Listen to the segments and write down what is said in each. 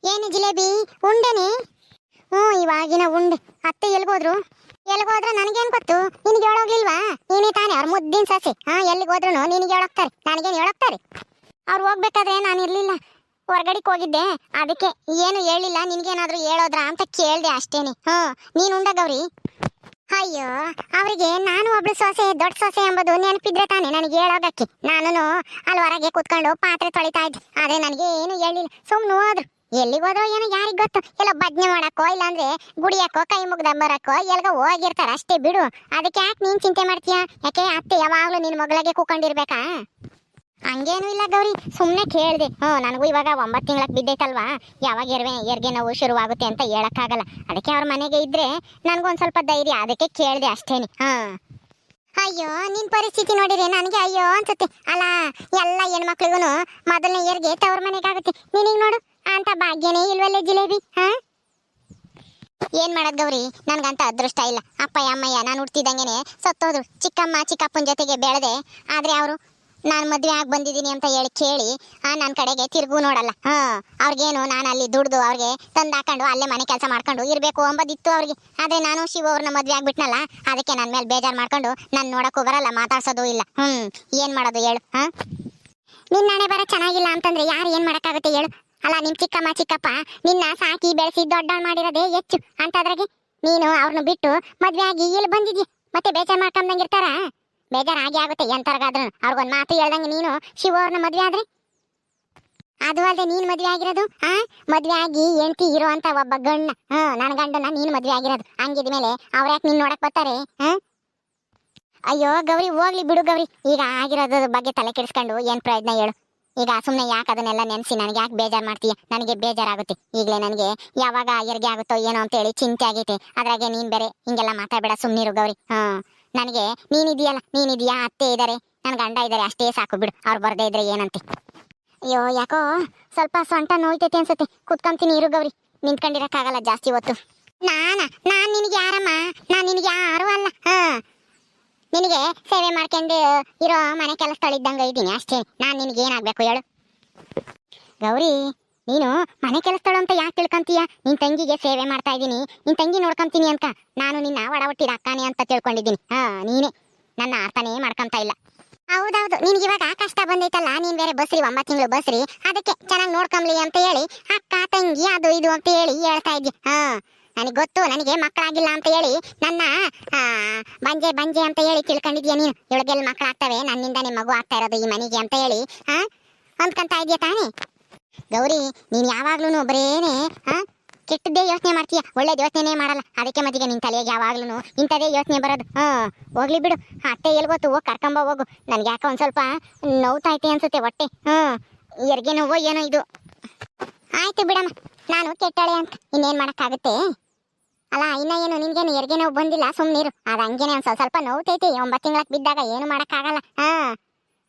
ಏನು ಜಿಲೇಬಿ ಉಂಡೆನೆ? ಇವಾಗಿನ ಉಂಡೆ. ಅತ್ತೆ ಎಲ್ಗೋದ್ರು? ಎಲ್ಗೋದ್ರ ನನಗೇನ್ ಗೊತ್ತು? ನಿನಗೆ ಹೇಳೋಗ್ಲಿಲ್ವಾ? ನೀನೇ ತಾನೇ ಅವ್ರ ಮುದ್ದಿನ ಸಸಿ. ಎಲ್ಲಿಗೋದ್ರು ನಿನಗೆ ಹೇಳೋಗ್ತಾರೆ, ನನಗೇನು ಹೇಳೋಗ್ತಾರೆ? ಅವ್ರು ಹೋಗ್ಬೇಕಾದ್ರೆ ನಾನು ಇರ್ಲಿಲ್ಲ, ಹೊರಗಡೆಗೆ ಹೋಗಿದ್ದೆ. ಅದಕ್ಕೆ ಏನು ಹೇಳಿಲ್ಲ. ನಿನ್ಗೇನಾದ್ರೂ ಹೇಳೋದ್ರಾ ಅಂತ ಕೇಳ್ದೆ ಅಷ್ಟೇನೆ. ನೀನು ಉಂಡ ಗೌರಿ? ಅಯ್ಯೋ, ಅವರಿಗೆ ನಾನು ಒಬ್ಳು ಸೊಸೆ, ದೊಡ್ಡ ಸೊಸೆ ಎಂಬುದು ನೆನಪಿದ್ರೆ ತಾನೆ ನನಗೆ ಹೇಳೋದಕ್ಕೆ. ನಾನು ಅಲ್ಲಿ ಹೊರಗೆ ಕೂತ್ಕೊಂಡು ಪಾತ್ರೆ ತೊಳಿತಾ ಇದ್ದೆ, ಆದ್ರೆ ನನಗೆ ಏನು ಹೇಳಿಲ್ಲ. ಸುಮ್ನೆ ಹೋದ್ರು. ಎಲ್ಲಿಗೋದ್ರೋ ಏನೋ ಯಾರಿಗ್ ಗೊತ್ತು. ಎಲ್ಲ ಭಜ್ನೆ ಮಾಡಕ್ಕೋ ಇಲ್ಲಾಂದ್ರೆ ಗುಡಿಯಕ್ಕೋ ಕೈ ಮುಗ್ದ ಬರಕ್ಕೋ ಎಲ್ಗೋ ಹೋಗಿರ್ತಾರ ಅಷ್ಟೇ ಬಿಡು. ಅದಕ್ಕೆ ಯಾಕೆ ನೀನ್ ಚಿಂತೆ ಮಾಡ್ತೀಯ? ಯಾಕೆ ಅತ್ತೆ ಯಾವಾಗ್ಲೂ ನಿನ್ ಮಗಳಿಗೆ ಕೂಕೊಂಡಿರ್ಬೇಕಾ? ಹಂಗೇನು ಇಲ್ಲ ಗೌರಿ, ಸುಮ್ನೆ ಕೇಳ್ದೆ. ನನಗೂ ಇವಾಗ 9 ತಿಂಗಳಕ್ ಬಿದ್ದೈತಲ್ವಾ, ಯಾವಾಗ ಹೆರಿಗೆ ನೋವು ಶುರುವಾಗುತ್ತೆ ಅಂತ ಹೇಳಕ್ಕಾಗಲ್ಲ. ಅದಕ್ಕೆ ಅವ್ರ ಮನೆಗೆ ಇದ್ರೆ ನನ್ಗೊಂದ್ ಸ್ವಲ್ಪ ಧೈರ್ಯ, ಅದಕ್ಕೆ ಕೇಳ್ದೆ ಅಷ್ಟೇನೆ. ಅಯ್ಯೋ, ನಿನ್ ಪರಿಸ್ಥಿತಿ ನೋಡಿದ್ರೆ ನನಗೆ ಅಯ್ಯೋ ಅನ್ಸುತ್ತೆ. ಅಲ್ಲ, ಎಲ್ಲ ಹೆಣ್ಮಕ್ಳಿಗೂ ಮೊದಲನೇ ಹೆರಿಗೆ ತವ್ರ ಮನೆಗಾಗುತ್ತೆ. ನಿನಗ್ ನೋಡು ಅಂತ ಭಾಗ್ಯನೇ ಇಲ್ವಲ್ಲೇ ಜಿಲೇಬಿ. ಏನ್ ಮಾಡದ್ ಗೌರಿ, ನನ್ಗಂತ ಅದೃಷ್ಟ ಇಲ್ಲ. ಅಪ್ಪಯ್ಯ ಅಮ್ಮಯ್ಯ ನಾನು ಹುಡ್ತಿದ್ದಂಗೆನೆ ಸತ್ತೋದ್ರು. ಚಿಕ್ಕಮ್ಮ ಚಿಕ್ಕಪ್ಪನ ಜೊತೆಗೆ ಬೆಳೆದೆ. ಆದ್ರೆ ಅವರು ನಾನು ಮದ್ವೆ ಆಗಿ ಬಂದಿದ್ದೀನಿ ಅಂತ ಹೇಳಿ ಕೇಳಿ ನನ್ನ ಕಡೆಗೆ ತಿರುಗು ನೋಡಲ್ಲ. ಅವ್ರಿಗೇನು ನಾನು ಅಲ್ಲಿ ದುಡ್ದು ಅವ್ರಿಗೆ ತಂದಾಕೊಂಡು ಅಲ್ಲೇ ಮನೆ ಕೆಲಸ ಮಾಡ್ಕೊಂಡು ಇರಬೇಕು ಅಂಬದಿತ್ತು ಅವ್ರಿಗೆ. ಆದ್ರೆ ನಾನು ಶಿವ ಅವ್ರನ್ನ ಮದ್ವೆ ಆಗ್ಬಿಟ್ನಲ್ಲ, ಅದಕ್ಕೆ ನನ್ನ ಮೇಲೆ ಬೇಜಾರು ಮಾಡ್ಕೊಂಡು ನಾನು ನೋಡಕ್ಕೂ ಬರಲ್ಲ, ಮಾತಾಡ್ಸೋದು ಇಲ್ಲ. ಏನ್ ಮಾಡೋದು ಹೇಳು? ನಿನ್ನ ಹಣೆ ಬರ ಚೆನ್ನಾಗಿಲ್ಲ ಅಂತಂದ್ರೆ ಯಾರು ಏನ್ ಮಾಡಕ್ಕಾಗುತ್ತೆ ಹೇಳು? ಅಲ್ಲ, ನಿಮ್ ಚಿಕ್ಕಮ್ಮ ಚಿಕ್ಕಪ್ಪ ನಿನ್ನ ಸಾಕಿ ಬೆಳೆಸಿ ದೊಡ್ಡವಳು ಮಾಡಿರೋದೇ ಹೆಚ್ಚು ಅಂತದ್ರಾಗೆ ನೀನು ಅವ್ರನ್ನ ಬಿಟ್ಟು ಮದ್ವೆ ಆಗಿ ಇಲ್ಲಿ ಬಂದಿದ್ಯ. ಮತ್ತೆ ಬೇಜಾರು ಮಾಡ್ಕೊಂಡಂಗಿರ್ತಾರ? ಬೇಜಾರು ಆಗಿ ಆಗುತ್ತೆ ಎಂತರ್ಗಾದ್ರು. ಅವ್ರಿಗೊಂದು ಮಾತು ಹೇಳ್ದಂಗೆ ನೀನು ಶಿವ ಅವ್ರನ್ನ ಮದ್ವೆ ಆದ್ರೆ, ಅದು ಅಲ್ಲದೆ ನೀನ್ ಮದ್ವೆ ಆಗಿರೋದು ಮದ್ವೆ ಆಗಿ ಹೆಂಡತಿ ಇರೋ ಅಂತ ಒಬ್ಬ ಗಂಡ. ನನ್ನ ಗಂಡನ ನೀನು ಮದ್ವೆ ಆಗಿರೋದು. ಹಂಗಿದ್ಮೇಲೆ ಅವ್ರ್ಯಾಕೆ ನೀನ್ ನೋಡಕ್ ಬರ್ತಾರೆ? ಅಯ್ಯೋ ಗೌರಿ, ಹೋಗ್ಲಿ ಬಿಡು ಗೌರಿ. ಈಗ ಆಗಿರೋದ್ರ ಬಗ್ಗೆ ತಲೆ ಕೆಡಿಸ್ಕೊಂಡು ಏನ್ ಪ್ರಯೋಜನ ಹೇಳು? ಈಗ ಸುಮ್ನೆ ಯಾಕೆ ಅದನ್ನೆಲ್ಲ ನೆನ್ಸಿ ನನಗೆ ಯಾಕೆ ಬೇಜಾರು ಮಾಡ್ತೀಯ? ನನಗೆ ಬೇಜಾರಾಗುತ್ತೆ ಈಗಲೇ. ನನಗೆ ಯಾವಾಗ ಹೆರಿಗೆ ಆಗುತ್ತೋ ಏನೋ ಅಂತ ಹೇಳಿ ಚಿಂತೆ ಆಗೈತೆ. ಅದ್ರಾಗೆ ನೀನ್ ಬೇರೆ ಹಿಂಗೆಲ್ಲ ಮಾತಾಡಬೇಡ, ಸುಮ್ನಿರು ಗೌರಿ. ನನಗೆ ನೀನಿದೀಯಾ, ಅತ್ತೆ ಇದಾರೆ, ನನ್ ಗಂಡ ಇದಾರೆ, ಅಷ್ಟೇ ಸಾಕು ಬಿಡು. ಅವ್ರು ಬರ್ದೇ ಇದ್ರೆ ಏನಂತೆ? ಅಯ್ಯೋ, ಯಾಕೋ ಸ್ವಲ್ಪ ಸೊಂಟ ನೋಯ್ತೈತೆ ಅನ್ಸುತ್ತೆ, ಕುತ್ಕೊಂತೀನಿ ಇರು ಗೌರಿ. ನಿಂತ್ಕೊಂಡಿರಕ್ಕಾಗಲ್ಲ ಜಾಸ್ತಿ ಹೊತ್ತು. ನಾನ್ ನಿನಗೆ ಯಾರಮ್ಮ? ನಾನ್ ನಿನಗೆ ಯಾರು ಅಲ್ಲ. ನಿನಗೆ ಸೇವೆ ಮಾಡ್ಕೊಂಡು ಇರೋ ಮನೆ ಕೆಲಸದಲ್ಲಿದ್ದಂಗೆ ಇದ್ದೀನಿ ಅಷ್ಟೇ. ನಾನ್ ನಿನಗೆ ಏನಾಗ್ಬೇಕು ಹೇಳು? ಗೌರಿ, ನೀನು ಮನೆ ಕೆಲಸದಳು ಅಂತ ಯಾಕೆ ತಿಳ್ಕೊಂತೀಯ? ನಿನ್ ತಂಗಿಗೆ ಸೇವೆ ಮಾಡ್ತಾ ಇದ್ದೀನಿ, ನಿನ್ ತಂಗಿ ನೋಡ್ಕೊಂತೀನಿ ಅಂತ. ನಾನು ನಿನ್ನ ಒಡ ಹುಟ್ಟಿದ ಅಕ್ಕನೇ ಅಂತ ತಿಳ್ಕೊಂಡಿದ್ದೀನಿ. ನೀನೇ ನನ್ನ ಅರ್ಥನೇ ಮಾಡ್ಕೊಂತ ಇಲ್ಲ. ಹೌದೌದು, ನಿನ್ಗೆ ಇವಾಗ ಕಷ್ಟ ಬಂದೈತಲ್ಲ, ನೀನ್ ಬೇರೆ ಬಸ್ರಿ, 9 ತಿಂಗಳು ಬಸ್ರಿ, ಅದಕ್ಕೆ ಚೆನ್ನಾಗಿ ನೋಡ್ಕೊಂಬ್ಲಿ ಅಂತ ಹೇಳಿ ಅಕ್ಕ ತಂಗಿ ಅದು ಇದು ಅಂತ ಹೇಳಿ ಹೇಳ್ತಾ ಇದ್ದಿ. ನನಗೆ ಗೊತ್ತು, ನನಗೆ ಮಕ್ಕಳಾಗಿಲ್ಲ ಅಂತ ಹೇಳಿ ನನ್ನ ಬಂಜೆ ಅಂತ ಹೇಳಿ ತಿಳ್ಕೊಂಡಿದ್ಯಾ ನೀನು. ಇವಳಿಗೆಲ್ಲ ಮಕ್ಕಳಾಗ್ತವೆ, ನನ್ನಿಂದಾನೇ ಮಗು ಆಗ್ತಾ ಇರೋದು ಈ ಮನೆಗೆ ಅಂತ ಹೇಳಿ ಅಂದ್ಕೊಂತ ಇದೆಯಾ ತಾನೇ? ಗೌರಿ, ನೀನ್ ಯಾವಾಗ್ಲೂ ಬರೇನೆ ಕೆಟ್ಟದ್ದೇ ಯೋಚನೆ ಮಾಡ್ತೀಯ, ಒಳ್ಳೇದು ಯೋಚನೆ ಮಾಡಲ್ಲ. ಅದಕ್ಕೆ ಮತ್ತಿಗೆ ನಿನ್ ತಲೆಗೆ ಯಾವಾಗ್ಲೂ ಇಂಥದೇ ಯೋಚನೆ ಬರೋದು. ಹೋಗ್ಲಿ ಬಿಡು, ಅತ್ತೆ ಎಲ್ಗೊತ್ತು, ಹೋಗಿ ಕರ್ಕೊಂಬ ಹೋಗು. ನನ್ಗೆ ಯಾಕೆ ಒಂದ್ ಸ್ವಲ್ಪ ನೋವ್ತೈತೆ ಅನ್ಸುತ್ತೆ ಹೊಟ್ಟೆ. ಹೆರಿಗೆ ನೋವು ಏನೋ ಇದು. ಆಯ್ತು ಬಿಡಮ್ಮ, ನಾನು ಕೆಟ್ಟಳೆ ಅಂತ ಇನ್ನೇನ್ ಮಾಡಕ್ಕಾಗುತ್ತೆ? ಅಲ್ಲ, ಇನ್ನ ಏನು ನಿನ್ಗೇನು ಹೆರಿಗೆ ನೋವು ಬಂದಿಲ್ಲ, ಸುಮ್ನಿರು. ಅದ ಹಂಗೇನೆ ಒಂದ್ ಸ್ವಲ್ಪ ನೋವ್ತೈತಿ. 9 ತಿಂಗಳಕ್ ಬಿದ್ದಾಗ ಏನು ಮಾಡಕ್ಕಾಗಲ್ಲ.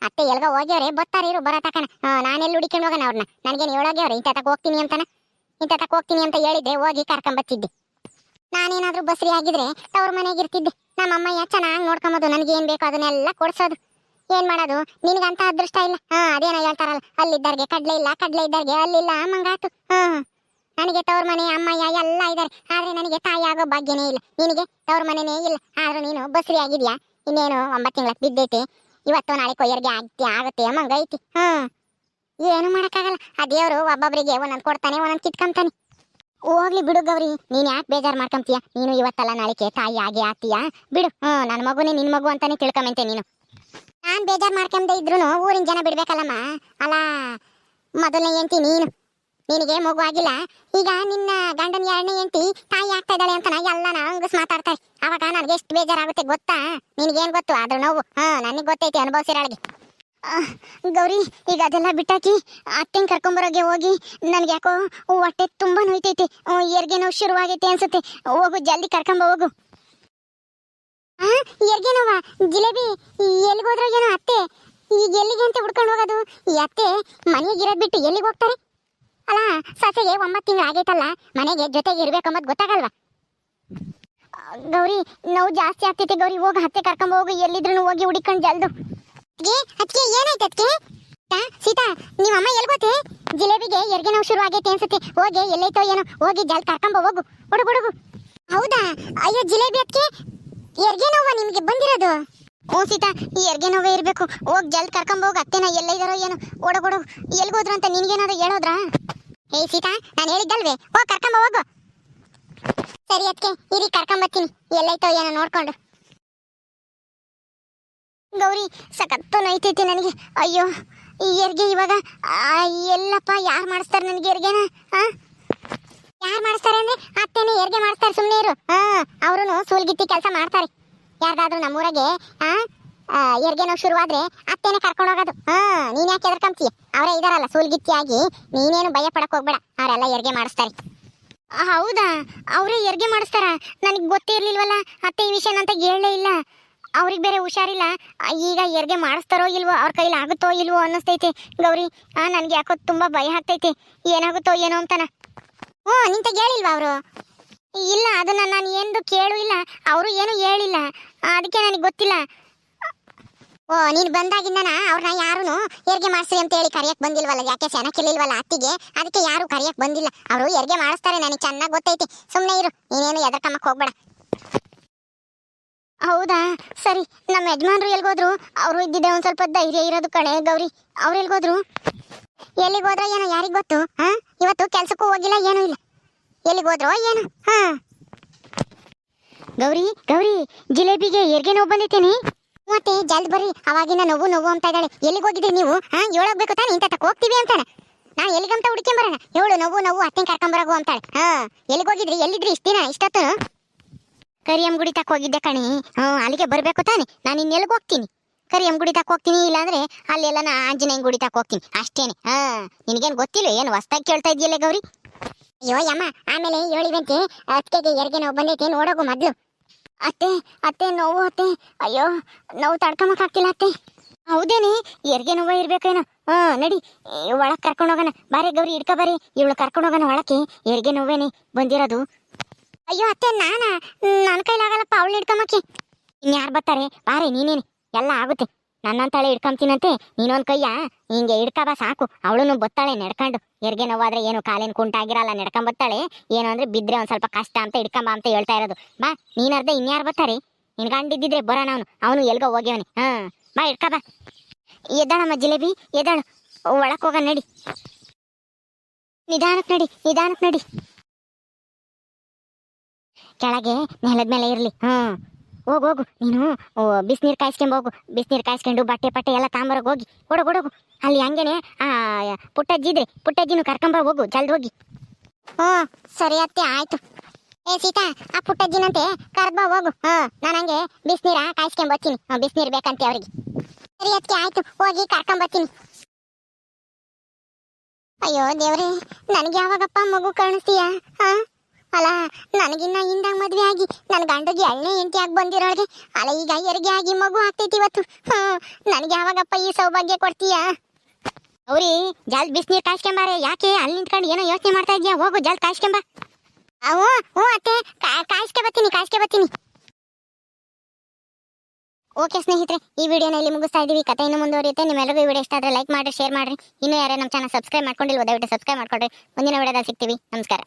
ಅತ್ತೆ ಎಲ್ಗ ಹೋಗ್ಯವ್ರೆ, ಬತ್ತಾರಿರು ಬರೋ ತಕನ. ನಾನೆಲ್ಲಿ ಹುಡಿಕೊಂಡು ಹೋಗೋಣ ಅವ್ರನ್ನ? ನನ್ಗೇನು ಹೇಳೋಗ್ಯವ್ರೆ ಇಂತಕ್ ಹೋಗ್ತೀನಿ ಅಂತ ಹೇಳಿದ್ರೆ ಹೋಗಿ ಕರ್ಕೊಂಬತ್ತಿದ್ದೆ. ನಾನೇನಾದ್ರೂ ಬಸ್ರಿ ಆಗಿದ್ರೆ ತವ್ರ ಮನೆಗೆ ಇರ್ತಿದ್ದೆ. ನಮ್ಮ ಅಮ್ಮಯ್ಯ ಚೆನ್ನಾಗಿ ನೋಡ್ಕೊಂಬೋದು, ನನಗೆ ಏನ್ ಬೇಕೋ ಅದನ್ನೆಲ್ಲ ಕೊಡ್ಸೋದು. ಏನ್ ಮಾಡೋದು, ನಿನ್ಗಂತ ಅದೃಷ್ಟ ಇಲ್ಲ. ಅದೇನೋ ಹೇಳ್ತಾರಲ್ಲ, ಅಲ್ಲಿದ್ದಾರ್ಗೆ ಕಡ್ಲೆ ಇಲ್ಲ, ಕಡ್ಲೆ ಇದ್ದಾರ್ಗೆ ಅಲ್ಲಿಲ್ಲ ಮಂಗಾತು. ನನಗೆ ತವ್ರ ಮನೆ ಅಮ್ಮಯ್ಯ ಎಲ್ಲ ಇದ್ದಾರೆ, ಆದ್ರೆ ನನಗೆ ತಾಯಿ ಆಗೋ ಭಾಗ್ಯನೇ ಇಲ್ಲ. ನಿನಗೆ ತವ್ರ ಮನೆನೇ ಇಲ್ಲ, ಆದ್ರೂ ನೀನು ಬಸ್ರಿ ಆಗಿದ್ಯಾ. ಇನ್ನೇನು 9 ತಿಂಗಳಕ್ ಬಿದ್ದೈತಿ, ಇವತ್ತು ನಾಳೆ ಕೊಯ್ಯರ್ಗೆ ಆಗುತ್ತೆ ಮಂಗೈತಿ. ಏನು ಮಾಡಕ್ಕಾಗಲ್ಲ. ಆ ದೇವ್ರು ಒಬ್ಬೊಬ್ರಿಗೆ ಒಂದೊಂದು ಕೊಡ್ತಾನೆ, ಒಂದೊಂದು ಕಿತ್ಕೊಂತಾನೆ. ಹೋಗ್ಲಿ ಬಿಡು ಗೌರಿ, ನೀನ್ ಯಾಕೆ ಬೇಜಾರು ಮಾಡ್ಕೊಂತೀಯ? ನೀನು ಇವತ್ತಲ್ಲ ನಾಳೆಗೆ ತಾಯಿ ಆಗಿ ಆಗ್ತೀಯಾ ಬಿಡು. ನನ್ನ ಮಗುನೇ ನಿನ್ ಮಗು ಅಂತಾನೆ ತಿಳ್ಕೊಂಬಂತೆ ನೀನು. ನಾನ್ ಬೇಜಾರು ಮಾಡ್ಕೊಂಡೆ ಇದ್ರು ಊರಿನ ಜನ ಬಿಡ್ಬೇಕಲ್ಲಮ್ಮ. ಅಲ್ಲ, ಮೊದಲನೇ ಹೆಂಡತಿ ನೀನು, ನಿನಗೆ ಮಗು ಆಗಿಲ್ಲ. ಈಗ ನಿನ್ನ ಗಂಡನ 2ನೇ ಹೆಂಡತಿ ತಾಯಿ ಆಗ್ತಾ ಇದ್ದಾಳೆ ಅಂತ ಎಲ್ಲ ಅಂಗಸ್ ಮಾತಾಡ್ತಾರೆ. ಅವಾಗ ನನಗೆ ಎಷ್ಟು ಬೇಜಾರಾಗುತ್ತೆ ಗೊತ್ತಾ? ನಿನ್ಗೇನ್ ಗೊತ್ತು ಅದ್ರ ನೋವು? ನನಗೆ ಗೊತ್ತೈತಿ, ಅನುಭವಿಸಿರಾಳಿಗೆ. ಗೌರಿ, ಈಗ ಅದೆಲ್ಲ ಬಿಟ್ಟಾಕಿ ಅತ್ತೆಂಗ್ ಕರ್ಕೊಂಬರೋಗೆ ಹೋಗಿ ನನ್ಗೆ ಯಾಕೋ ಹೊಟ್ಟೆ ತುಂಬಾ ನೋಯ್ತೈತಿ. ಹೆರಿಗೆ ನೋವು ಶುರುವಾಗೈತಿ ಅನ್ಸುತ್ತೆ. ಹೋಗು, ಜಲ್ದಿ ಕರ್ಕೊಂಬ ಹೋಗು. ಹೆರಿಗೆ ನೋವಾ? ಜಿಲೇಬಿ, ಎಲ್ಲಿಗೋದ್ರೋ ಏನೋ ಅತ್ತೆ. ಈಗ ಎಲ್ಲಿಗೆ ಅಂತ ಹುಡ್ಕೊಂಡು ಹೋಗೋದು? ಈ ಅತ್ತೆ ಮನೆಗಿರೋದ್ ಬಿಟ್ಟು ಎಲ್ಲಿಗೆ ಹೋಗ್ತಾರೆ? ಅಲ್ಲ, ಸೊಸೆಗೆ 9 ತಿಂಗಳು ಆಗೈತಲ್ಲ, ಮನೆಗೆ ಜೊತೆಗೆ ಇರ್ಬೇಕಂಬದ್ ಗೊತ್ತಾಗಲ್ವಾ? ಗೌರಿ, ನೋವು ಜಾಸ್ತಿ ಆಗ್ತೈತಿ ಗೌರಿ, ಹೋಗಿ ಅತ್ತೆ ಕರ್ಕೊಂಬ ಹೋಗು. ಎಲ್ಲಿದ್ರು ಹೋಗಿ ಹುಡಿಕೊಂಡು ಜಲ್ದು. ಅದಕ್ಕೆ ಏನಾಯ್ತು? ಅದಕ್ಕೆ ಸೀತಾ ನಿಮ್ಮ ಅಮ್ಮ ಎಲ್ಗೋತೆ? ಜಿಲೇಬಿಗೆ ಎರ್ಗೆ ನೋವು ಶುರು ಆಗೈತೆ ಅನ್ಸುತ್ತೆ. ಹೋಗಿ ಎಲ್ಲೈತೋ ಏನೋ, ಹೋಗಿ ಜಲ್ ಕರ್ಕೊಂಬ ಹೋಗು. ಹುಡುಗುಡುಗು. ಹೌದಾ? ಅಯ್ಯೋ ಜಿಲೇಬಿ ಅದಕ್ಕೆ ಎರ್ಗೆ ನೋವ ನಿಮ್ಗೆ ಬಂದಿರೋದು? ಹ್ಞೂ ಸೀತಾ, ಈ ಎರ್ಗೆ ನೋವೇ ಇರಬೇಕು. ಹೋಗಿ ಜಲ್ದಿ ಕರ್ಕೊಂಬ ಹೋಗು. ಅತ್ತೆನ ಎಲ್ಲೈದಾರೋ ಏನೋ. ಓಡೋಗೊಡಗು. ಎಲ್ಗೋದ್ರು ಅಂತ ನಿನ್ಗೇನಾದ್ರು ಹೇಳೋದ್ರಾ? ಏಯ್ ಸೀತಾ, ನಾನು ಹೇಳಿದ್ದಲ್ವೇ, ಹೋಗಿ ಕರ್ಕೊಂಬ ಹೋಗು. ಸರಿ ಅದಕ್ಕೆ ಇರಿ, ಕರ್ಕೊಂಬತ್ತೀನಿ. ಎಲ್ಲೈತೋ ಏನೋ ನೋಡ್ಕೊಂಡು. ಗೌರಿ, ಸಖತ್ತು ನೋಯ್ತೈತಿ ನನಗೆ. ಅಯ್ಯೋ, ಈ ಹೆರಿಗೆ ಇವಾಗ ಎಲ್ಲಪ್ಪ ಯಾರು ಮಾಡಿಸ್ತಾರೆ ನನಗೆ ಹೆರಿಗೆನ? ಯಾರು ಮಾಡಿಸ್ತಾರೆ ಅಂದ್ರೆ ಅತ್ತೆನೇ ಹೆರಿಗೆ ಮಾಡಿಸ್ತಾರೆ. ಸುಮ್ಮನೆ ಇರು. ಅವರು ಸೂಲ್ಗಿತ್ತಿ ಕೆಲಸ ಮಾಡ್ತಾರೆ. ಯಾರ್ದಾದ್ರೂ ನಮ್ಮೂರಾಗೆ ಹೆರಿಗೆ ನೋವು ಶುರುವಾದ್ರೆ ಅತ್ತೆನೇ ಕರ್ಕೊಂಡು ಹೋಗೋದು. ನೀನ್ ಯಾಕೆ ಎದ್ರಕಂತೀಯ? ಅವರೇ ಇದಾರಲ್ಲ ಸೂಲ್ಗಿತ್ತಿ ಆಗಿ. ನೀನೇನು ಭಯ ಪಡಕ್ ಹೋಗ್ಬೇಡ, ಅವರೆಲ್ಲ ಹೆರಿಗೆ ಮಾಡಿಸ್ತಾರೆ. ಹೌದಾ? ಅವರೇ ಹೆರಿಗೆ ಮಾಡಿಸ್ತಾರ? ನನಗೆ ಗೊತ್ತೇ ಇರ್ಲಿಲ್ವಲ್ಲ ಅತ್ತೆ, ಈ ವಿಷಯ ಅಂತ ಹೇಳಲೇ ಇಲ್ಲ. ಅವ್ರಿಗೆ ಬೇರೆ ಹುಷಾರಿಲ್ಲ. ಈಗ ಹೆರಿಗೆ ಮಾಡಿಸ್ತಾರೋ ಇಲ್ವೋ, ಅವ್ರ ಕೈಲಿ ಆಗುತ್ತೋ ಇಲ್ವೋ ಅನ್ನಿಸ್ತೈತೆ ಗೌರಿ. ನನಗೆ ಯಾಕೋ ತುಂಬಾ ಭಯ ಆಗ್ತೈತೆ, ಏನಾಗುತ್ತೋ ಏನೋ ಅಂತಾನ. ನಿಂತ ಹೇಳಿಲ್ವಾ ಅವರು? ಇಲ್ಲ, ಅದನ್ನ ನಾನು ಏನು ಕೇಳು ಇಲ್ಲ, ಅವರು ಏನು ಹೇಳಿಲ್ಲ, ಅದಕ್ಕೆ ನನಗೆ ಗೊತ್ತಿಲ್ಲ. ನೀನು ಬಂದಾಗಿಂದನ ಅವ್ರನ್ನ ಯಾರು ಹೆರಿಗೆ ಮಾಡಿಸ್ರಿ ಅಂತ ಹೇಳಿ ಕರಿಯಕ್ ಬಂದಿಲ್ವಲ್ಲ? ಯಾಕೆ ಸೆನಕ್ಕಿರ್ಲಿಲ್ವಲ್ಲ ಅತ್ತಿಗೆ, ಅದಕ್ಕೆ ಯಾರು ಕರಿಯಕ್ ಬಂದಿಲ್ಲ. ಅವರು ಹೆರಿಗೆ ಮಾಡಿಸ್ತಾರೆ, ನನಗೆ ಚೆನ್ನಾಗಿ ಗೊತ್ತೈತಿ. ಸುಮ್ಮನೆ ಇರು, ನೀನೇನು ಎದರ್ಕಮ್ಮಕ್ಕೆ ಹೋಗ್ಬೇಡ. ಹೌದಾ? ಸರಿ. ನಮ್ಮ ಯಜಮಾನ್ರು ಎಲ್ಗೋದ್ರು? ಅವರು ಇದ್ದಿದ್ದೆ ಒಂದ್ ಸ್ವಲ್ಪ ಧೈರ್ಯ ಇರೋದು ಕಣೆ ಗೌರಿ. ಅವ್ರು ಎಲ್ಗೋದ್ರು? ಎಲ್ಲಿಗೋದ್ರೋ ಏನೋ, ಯಾರಿಗ್ ಗೊತ್ತು. ಇವತ್ತು ಕೆಲ್ಸಕ್ಕೂ ಹೋಗಿಲ್ಲ, ಏನೂ ಇಲ್ಲ. ಎಲ್ಲಿಗೋದ್ರೋ ಏನೋ. ಗೌರಿ, ಗೌರಿ, ಜಿಲೇಬಿಗೆ ಹೆರಿಗೆ ನೋವು ಬಂದಿತ್ತೇನೆ. ಮತ್ತೆ ಜಲ್ದ್ ಬರ್ರಿ, ಅವಾಗಿನ ನೋವು ನೋವು ಅಂತ ಇದ್ದಾಳೆ. ಎಲ್ಲಿಗೋಗಿದ್ರಿ ನೀವು? ಹೇಳೋಗ್ಬೇಕು ತಾನೆ, ಇಂತ ಹೋಗ್ತೀವಿ ಅಂತಾನೆ. ನಾನು ಎಲ್ಲಿಗಂತ ಹುಡುಕೊಂಬರೋಣ? ಹೇಳು, ನೋವು ಅತ್ತೆ ಕರ್ಕೊಂಬರಗು ಅಂತಾಳೆ. ಎಲ್ಲಿಗೋಗಿದ್ರಿ? ಎಲ್ಲಿದ್ರಿ ಇಷ್ಟ ದಿನ ಇಷ್ಟೊತ್ತು? ಕರಿಯಂ ಗುಡಿ ತಕ್ಕ ಹೋಗಿದ್ದೆ ಕಣಿ. ಅಲ್ಲಿಗೆ ಬರ್ಬೇಕು ತಾನೆ. ನಾನು ಇನ್ನೆಲ್ಗೆ ಹೋಗ್ತೀನಿ? ಕರಿಯಂ ಗುಡಿ ತಕ್ಕ ಹೋಗ್ತೀನಿ, ಇಲ್ಲಾಂದ್ರೆ ಅಲ್ಲೆಲ್ಲ ನಾ ಆಂಜನೇಯನ್ ಗುಡಿ ತಕ್ಕ ಹೋಗ್ತೀನಿ ಅಷ್ಟೇನೆ. ನಿನಗೇನು ಗೊತ್ತಿಲ್ಲ ಏನು ಹೊಸ್ದಾಗಿ ಕೇಳ್ತಾ ಇದೆಯಲ್ಲ ಗೌರಿ? ಅಯ್ಯೋ ಯಮ್ಮ, ಆಮೇಲೆ ಹೇಳಿವಂತೆ ಅತ್ತೆಗೆ ಹೆರಿಗೆ ನೋವು ಬಂದೈತೆ, ನೋಡೋಗು ಮೊದ್ಲು. ಅತ್ತೆ ನೋವು ಅತ್ತೆ. ಅಯ್ಯೋ, ನೋವು ತಡ್ಕೊಂಬಕ್ಕಾಗ್ತಿಲ್ಲ ಅತ್ತೆ. ಹೌದೇನೆ? ಹೆರಿಗೆ ನೋವು ಇರ್ಬೇಕೇನೋ. ನಡಿ ಒಳಗೆ ಕರ್ಕೊಂಡು ಹೋಗೋಣ. ಬಾರಿ ಗೌರಿ, ಇಡ್ಕ ಬಾರಿ, ಇವಳು ಕರ್ಕೊಂಡು ಹೋಗೋಣ ಒಳಕ್ಕೆ. ಹೆರಿಗೆ ನೋವೇನೆ ಬಂದಿರೋದು. ಅಯ್ಯೋ ಅತ್ತೆ, ನನ್ನ ಕೈಲಾಗಲ್ಲಪ್ಪ ಅವಳು ಹಿಡ್ಕೊಂಬಕ್ಕೆ. ಇನ್ಯಾರು ಬರ್ತಾರೆ? ಬಾರೆ ನೀನೇನೆ, ಎಲ್ಲ ಆಗುತ್ತೆ. ನನ್ನಂತಾಳೆ ಹಿಡ್ಕೊಂತೀನಂತೆ. ನೀನೊಂದು ಕೈಯ ಹಿಂಗೆ ಹಿಡ್ಕಬಾ ಸಾಕು. ಅವಳು ಬತ್ತಾಳೆ ನಡ್ಕೊಂಡು. ಹೆರಿಗೆ ನೋವಾದ್ರೆ ಏನು ಕಾಲೇನು ಕುಂಟಾಗಿರಲ್ಲ, ನಡ್ಕೊಂಬತ್ತಾಳೆ. ಏನು ಅಂದ್ರೆ ಬಿದ್ರೆ ಒಂದ್ ಸ್ವಲ್ಪ ಕಷ್ಟ ಅಂತ ಹಿಡ್ಕೊಂಬ ಅಂತ ಹೇಳ್ತಾ ಇರೋದು. ಬಾ ನೀನರ್ಧ, ಇನ್ಯಾರು ಬರ್ತಾರೆ? ನಿನ್ ಗಂಡಿದ್ದಿದ್ರೆ ಬರೋಣ. ಅವನು ಎಲ್ಗೋ ಹೋಗ್ಯವನಿ. ಬಾ ಹಿಡ್ಕಬಾ. ಎದ್ದಾಳಮ್ಮ ಜಿಲೇಬಿ, ಎದ್ದಾಳು. ಒಳಕ್ ಹೋಗ ನಡಿ. ನಿಧಾನಕ್ಕೆ ನಡಿ, ನಿಧಾನಕ್ಕೆ ನಡಿ. ಕೆಳಗೆ ನೆಲದ ಮೇಲೆ ಇರ್ಲಿ. ಹೋಗು ನೀನು. ಬಿಸಿನೀರು ಕಾಯಿಸ್ಕೊಂಡ್ ಹೋಗು. ಬಿಸಿನೀರು ಕಾಯಿಸ್ಕೊಂಡು ಬಟ್ಟೆ ಪಟ್ಟೆ ಎಲ್ಲ ತಾಂಬರೋಗಿ ಹೋಗಿ. ಹುಡುಗು ಅಲ್ಲಿ ಹಂಗೇನೆ ಪುಟ್ಟಜ್ಜಿನೂ ಕರ್ಕೊಂಬ ಹೋಗು, ಜಲ್ದಿ ಹೋಗಿ. ಸರಿ ಅತ್ತೆ, ಆಯ್ತು. ಏ ಸೀತಾ, ಆ ಪುಟ್ಟಜ್ಜಿನಂತೆ ಕರ್ಬಾ ಹೋಗು. ನಾನು ಹಂಗೆ ಬಿಸಿನೀರ ಕಾಯಿಸ್ಕೊಂಡ್ ಬರ್ತೀನಿ. ಬಿಸಿನೀರು ಬೇಕಂತೆ ಅವ್ರಿಗೆ. ಸರಿ ಅತ್ತೆ, ಆಯ್ತು, ಹೋಗಿ ಕರ್ಕೊಂಬರ್ತೀನಿ. ಅಯ್ಯೋ ದೇವ್ರೆ, ನನಗೆ ಯಾವಾಗಪ್ಪ ಮಗು ಕಾಣಿಸ್ತೀಯಾ? ಅಲ್ಲ, ನನಗಿನ್ನ ಹಿಂದಾಗ ಮದ್ವೆ ಆಗಿ ನನ್ನ ಗಂಡಗೆ 2ನೇ ಹೆಂಡತಿ ಆಗಿ ಬಂದಿರೋಳಿಗೆ ಅಲ್ಲ ಈಗ ಹೆರಿಗೆ ಆಗಿ ಮಗು ಆಗ್ತೈತಿ ಇವತ್ತು. ನನಗೆ ಯಾವಾಗಪ್ಪ ಈ ಸೌಭಾಗ್ಯ ಕೊಡ್ತೀಯಾ? ಅವ್ರಿ ಜಲ್ದಿ ಬಿಸಿನೀರು ಕಾಯಿಸ್ಕೊಂಬಾರೆ. ಯಾಕೆ ಅಲ್ಲಿ ನಿಂತ್ಕೊಂಡು ಏನೋ ಯೋಚನೆ ಮಾಡ್ತಾ ಇದೀಯಾ? ಹೋಗು ಜಲ್ದಿ ಕಾಯಿಸ್ಕೊಂಬ. ಹ್ಞೂ ಅತ್ತೆ, ಕಾಯಿಸ್ಕೊಂಬತ್ತೀನಿ. ಓಕೆ ಸ್ನೇಹಿತರೆ, ಈ ವಿಡಿಯೋನ ಇಲ್ಲಿ ಮುಗಿಸ್ತಾ ಇದೀವಿ. ಕಥೆ ಇನ್ನು ಮುಂದುವರಿಯುತ್ತೆ. ನಿಮ್ಮೆಲ್ಲರಿಗೂ ಈ ವಿಡಿಯೋ ಇಷ್ಟ ಆದರೆ ಲೈಕ್ ಮಾಡಿ, ಶೇರ್ ಮಾಡ್ರಿ. ಇನ್ನೂ ಯಾರೇ ನಮ್ಮ ಚಾನಲ್ ಸಬ್ಸ್ಕ್ರೈಬ್ ಮಾಡ್ಕೊಂಡಿಲ್ವೋ ದಯವಿಟ್ಟು ಸಬ್ಸ್ಕ್ರೈಬ್ ಮಾಡ್ಕೊಡ್ರಿ. ಮುಂದಿನ ವಿಡಿಯೋದಲ್ಲಿ ಸಿಗ್ತೀವಿ. ನಮಸ್ಕಾರ.